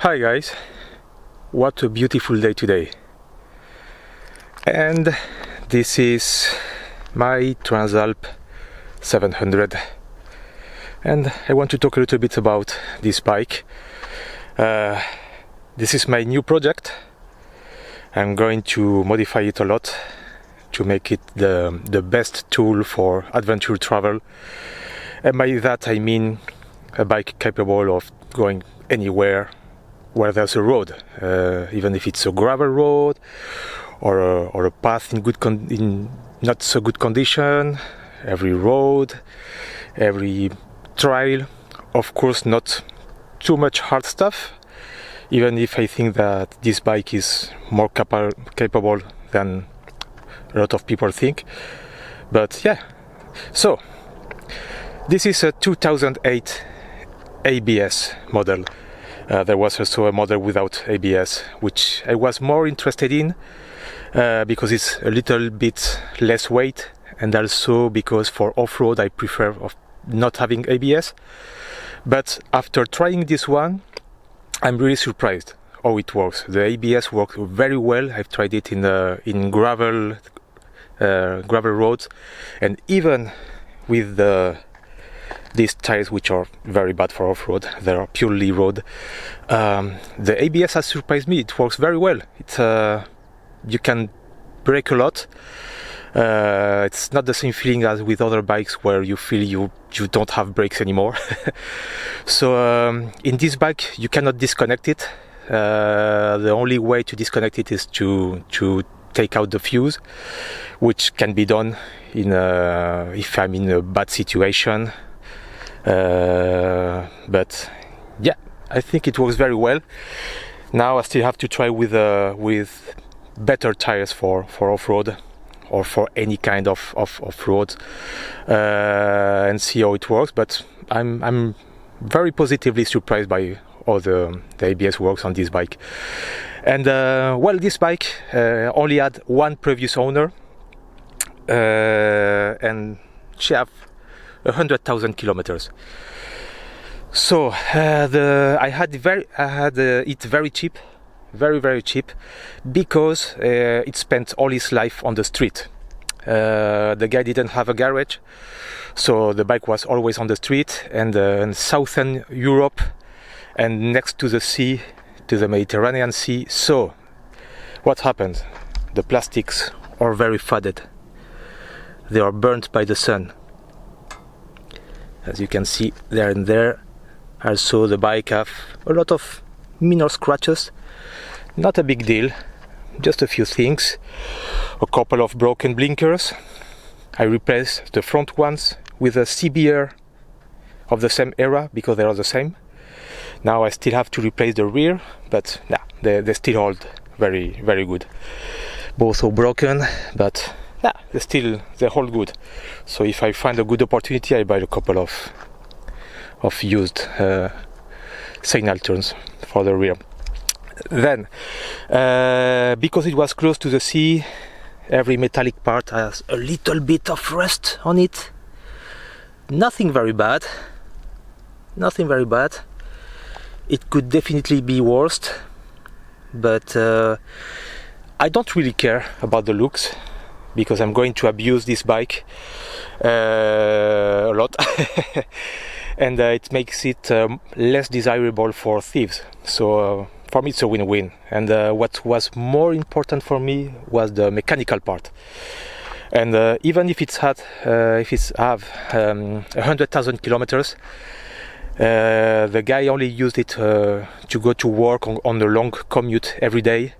Hi guys, what a beautiful day today. And this is my Transalp 700, and I want to talk a little bit about this bike. This is my new project. I'm going to modify it a lot to make it the best tool for adventure travel, and by that I mean a bike capable of going anywhere where there's a road, even if it's a gravel road or a path in not so good condition. Every road, every trail, of course not too much hard stuff, even if I think that this bike is more capable than a lot of people think. But yeah, so this is a 2008 ABS model. There was also a model without ABS, which I was more interested in because it's a little bit less weight, and also because for off-road I prefer of not having ABS. But after trying this one, I'm really surprised how it works. The ABS works very well. I've tried it in gravel roads, and even with these tires, which are very bad for off-road, they are purely road. The ABS has surprised me. It works very well. You can brake a lot. It's not the same feeling as with other bikes where you feel you don't have brakes anymore. So in this bike you cannot disconnect it. The only way to disconnect it is to take out the fuse, which can be done if I'm in a bad situation. But yeah, I think it works very well. Now I still have to try with better tires for off-road or for any kind of off-road and see how it works. But I'm very positively surprised by how the ABS works on this bike. And well, this bike only had one previous owner, and she have 100,000 kilometers. So I had it very cheap, very cheap, because it spent all his life on the street. The guy didn't have a garage, so the bike was always on the street, and in southern Europe and next to the sea, to the Mediterranean Sea. So what happened? The plastics are very faded. They are burnt by the sun, as you can see there and there. Also the bike have a lot of minor scratches, not a big deal, just a few things. A couple of broken blinkers. I replaced the front ones with a CBR of the same era because they are the same. Now I still have to replace the rear, but yeah, they still hold very good. Both are broken, but yeah, they hold good. So if I find a good opportunity, I buy a couple of used signal turns for the rear. Then because it was close to the sea, every metallic part has a little bit of rust on it. Nothing very bad. It could definitely be worse, but I don't really care about the looks, because I'm going to abuse this bike a lot. And it makes it less desirable for thieves. So for me it's a win-win. And what was more important for me was the mechanical part. And even if it's 100,000 kilometers, the guy only used it to go to work on the long commute every day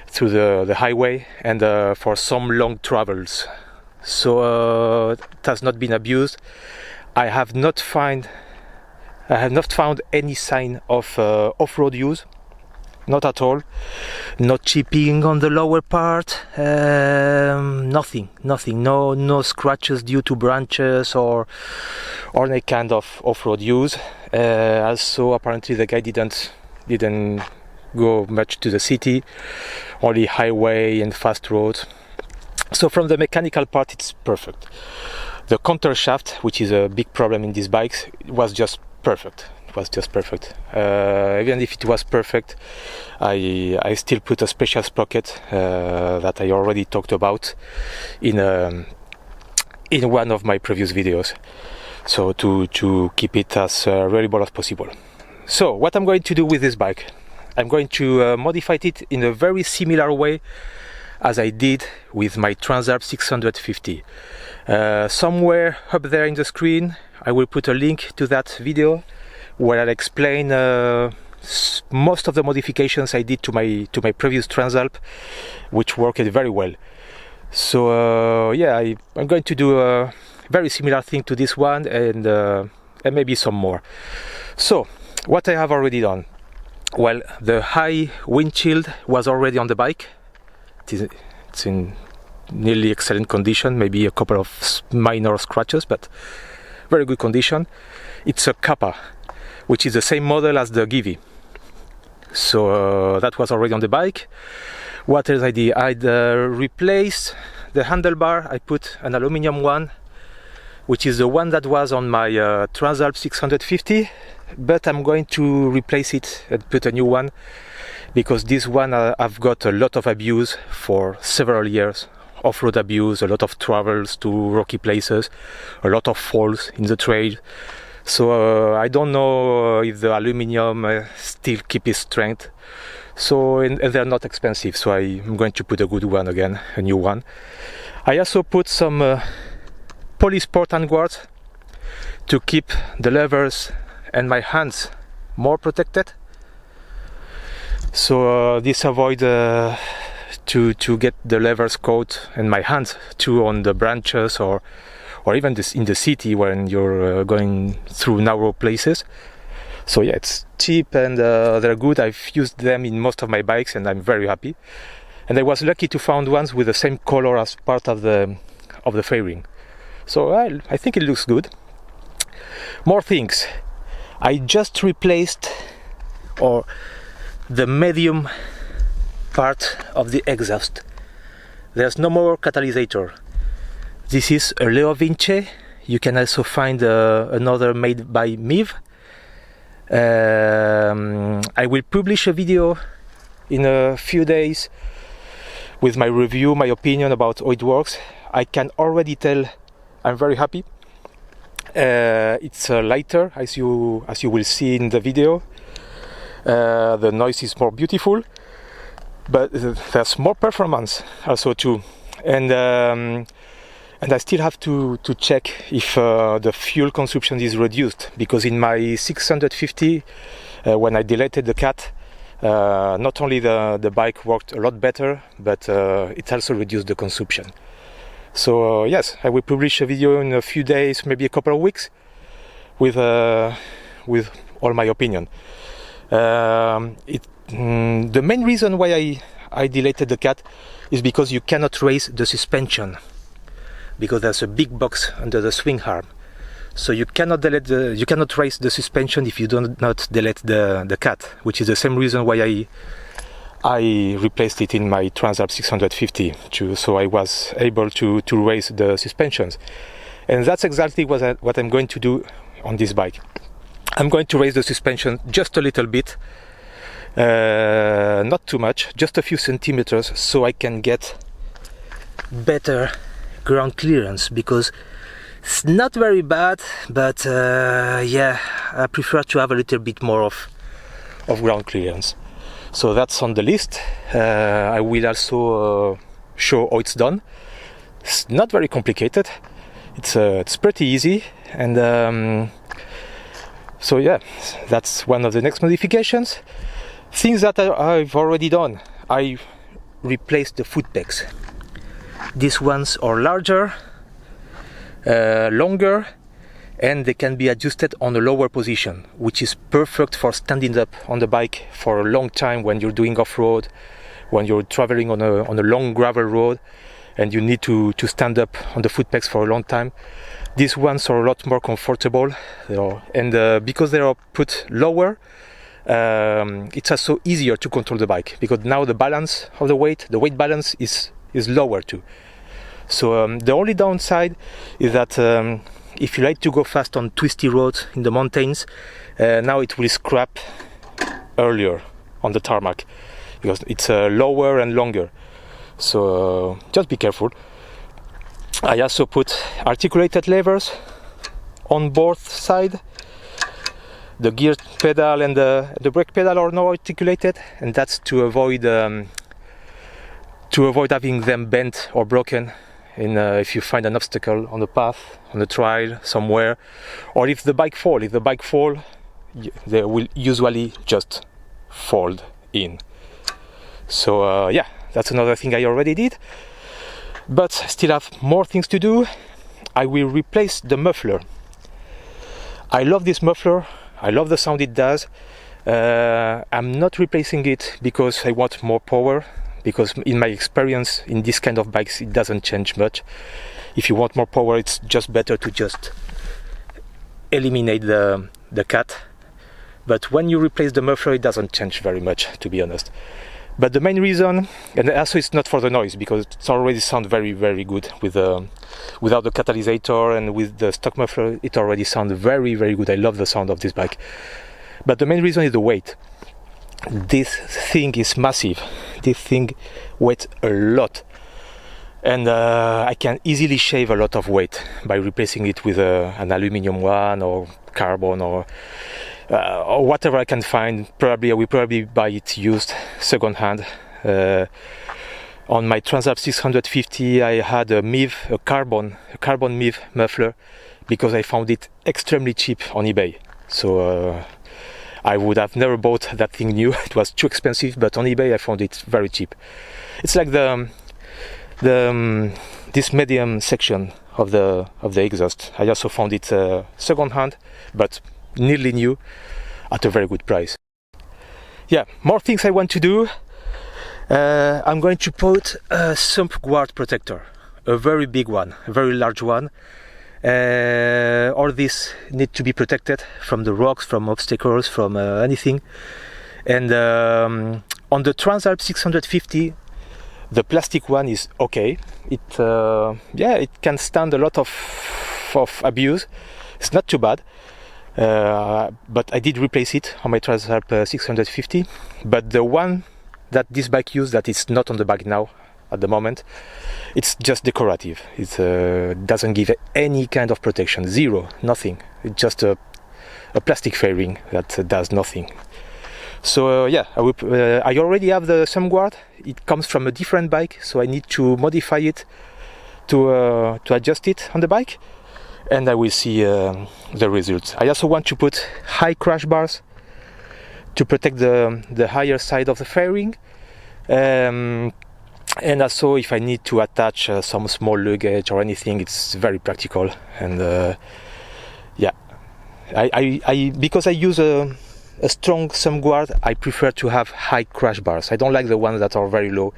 through the highway, and for some long travels. So it has not been abused. I have not found any sign of off-road use, not at all. Not chipping on the lower part, nothing. No scratches due to branches or any kind of off-road use. Also, apparently the guy didn't go much to the city, only highway and fast roads. So from the mechanical part, it's perfect. The counter shaft, which is a big problem in these bikes, was just perfect. it was just perfect. Even if it was perfect, I still put a special sprocket that I already talked about in one of my previous videos, so to keep it as reliable as possible. So what I'm going to do with this bike, I'm going to modify it in a very similar way as I did with my Transalp 650. Somewhere up there in the screen I will put a link to that video where I'll explain most of the modifications I did to my previous Transalp, which worked very well. So yeah, I'm going to do a very similar thing to this one, and maybe some more. So what I have already done, well, the high windshield was already on the bike. It's in nearly excellent condition, maybe a couple of minor scratches, but very good condition. It's a Kappa, which is the same model as the Givi. So that was already on the bike. What else I did? I'd replaced the handlebar. I put an aluminum one, which is the one that was on my Transalp 650, but I'm going to replace it and put a new one, because this one I've got a lot of abuse for several years. Off-road abuse, a lot of travels to rocky places, a lot of falls in the trail. So I don't know if the aluminum still keep its strength. So and they're not expensive, so I'm going to put a good one again, a new one. I also put some polysport handguards to keep the levers and my hands more protected. So this avoid to get the levers caught and my hands too on the branches or even in the city when you're going through narrow places. So yeah, it's cheap and they're good. I've used them in most of my bikes and I'm very happy. And I was lucky to find ones with the same color as part of the fairing. So I think it looks good. More things. I just replaced the medium part of the exhaust. There's no more catalysator. This is a Leo Vinci. You can also find another made by Miv. I will publish a video in a few days with my review, my opinion about how it works. I can already tell I'm very happy. It's lighter, as you will see in the video. The noise is more beautiful, but there's more performance also too. And I still have to check if the fuel consumption is reduced, because in my 650, when I deleted the cat, not only the bike worked a lot better, but it also reduced the consumption. So yes, I will publish a video in a few days, maybe a couple of weeks, with all my opinion. The main reason why I deleted the cat is because you cannot raise the suspension, because there's a big box under the swing arm. So you cannot raise the suspension if you do not delete the cat, which is the same reason why I replaced it in my Transalp 650, so I was able to raise the suspensions. And that's exactly what I'm going to do on this bike. I'm going to raise the suspension just a little bit, not too much, just a few centimeters, so I can get better ground clearance, because it's not very bad, but yeah, I prefer to have a little bit more of ground clearance. So that's on the list. I will also show how it's done. It's not very complicated. It's pretty easy, and so yeah, that's one of the next modifications. Things that I've already done. I replaced the foot pegs. These ones are larger, longer, and they can be adjusted on a lower position, which is perfect for standing up on the bike for a long time when you're doing off-road, when you're traveling on a long gravel road and you need to stand up on the foot pegs for a long time. These ones are a lot more comfortable, and because they are put lower, it's also easier to control the bike, because now the balance of the weight balance is lower too. So the only downside is that if you like to go fast on twisty roads in the mountains, now it will scrap earlier on the tarmac because it's lower and longer. So just be careful. I also put articulated levers on both sides. The gear pedal and the brake pedal are now articulated, and that's to avoid having them bent or broken if you find an obstacle on the path, on the trail somewhere, or if the bike fall. If the bike fall, they will usually just fold in. So yeah, that's another thing I already did, but still have more things to do. I will replace the muffler. I love this muffler. I love the sound it does. I'm not replacing it because I want more power, because in my experience in this kind of bikes it doesn't change much. If you want more power, it's just better to just eliminate the cat. But when you replace the muffler, it doesn't change very much, to be honest. But the main reason, and also it's not for the noise, because it already sounds very, very good with without the catalysator, and with the stock muffler it already sounds very, very good. I love the sound of this bike. But the main reason is the weight. This thing is massive. This thing weighs a lot, and I can easily shave a lot of weight by replacing it with an aluminium one or carbon or whatever I can find. Probably I will buy it used, second hand. On my Transalp 650 I had a carbon MIV muffler because I found it extremely cheap on eBay. So I would have never bought that thing new. It was too expensive, but on eBay I found it very cheap. It's like this medium section of the exhaust. I also found it second hand, but nearly new at a very good price. Yeah, more things I want to do. I'm going to put a sump guard protector, a very big one, a very large one. All this need to be protected from the rocks, from obstacles, from anything. And on the Transalp 650, the plastic one is okay. It can stand a lot of abuse. It's not too bad. But I did replace it on my Transalp 650. But the one that this bike used, that is not on the bike now at the moment, it's just decorative. It doesn't give any kind of protection, zero, nothing. It's just a plastic fairing that does nothing. So yeah, I already have the sump guard. It comes from a different bike, so I need to modify it to adjust it on the bike, and I will see the results. I also want to put high crash bars to protect the higher side of the fairing. And also, if I need to attach some small luggage or anything, it's very practical. And yeah, because I use a strong sump guard, I prefer to have high crash bars. I don't like the ones that are very low,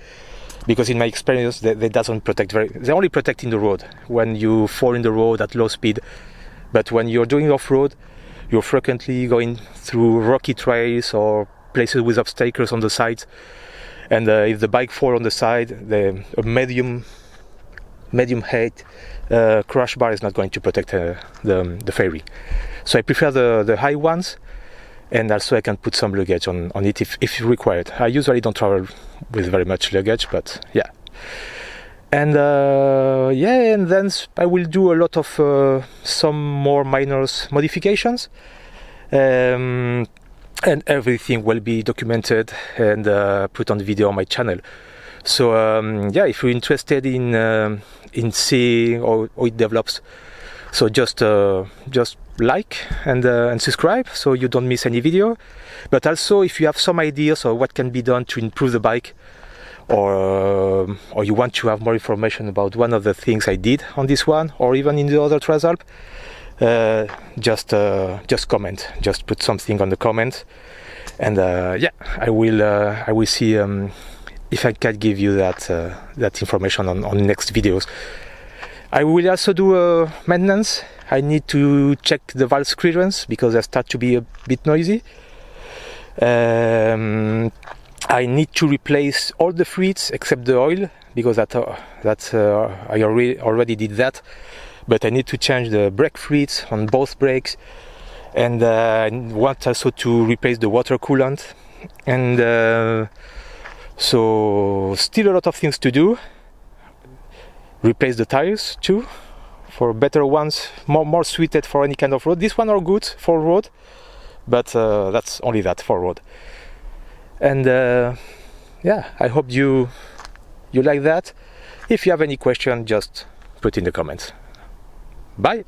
because in my experience they doesn't protect they only protect in the road when you fall in the road at low speed. But when you're doing off-road, you're frequently going through rocky trails or places with obstacles on the sides. And if the bike falls on the side, a medium height crash bar is not going to protect the fairing. So I prefer the high ones, and also I can put some luggage on it if required. I usually don't travel with very much luggage, but yeah. And and then I will do a lot of some more minor modifications. And everything will be documented and put on video on my channel. So yeah, if you're interested in seeing how it develops, so just like and subscribe so you don't miss any video. But also, if you have some ideas of what can be done to improve the bike, or you want to have more information about one of the things I did on this one, or even in the other Transalp, just comment, just put something on the comment, and yeah, I will see if I can give you that information on next videos. I will also do maintenance. I need to check the valve clearance because they start to be a bit noisy. I need to replace all the fluids except the oil, because I already did that. but I need to change the brake fluids on both brakes, and I want also to replace the water coolant, and so still a lot of things to do. Replace the tires too, for better ones, more suited for any kind of road. This one are good for road, but that's only that for road. And yeah, I hope you like that. If you have any question, just put in the comments. Bye.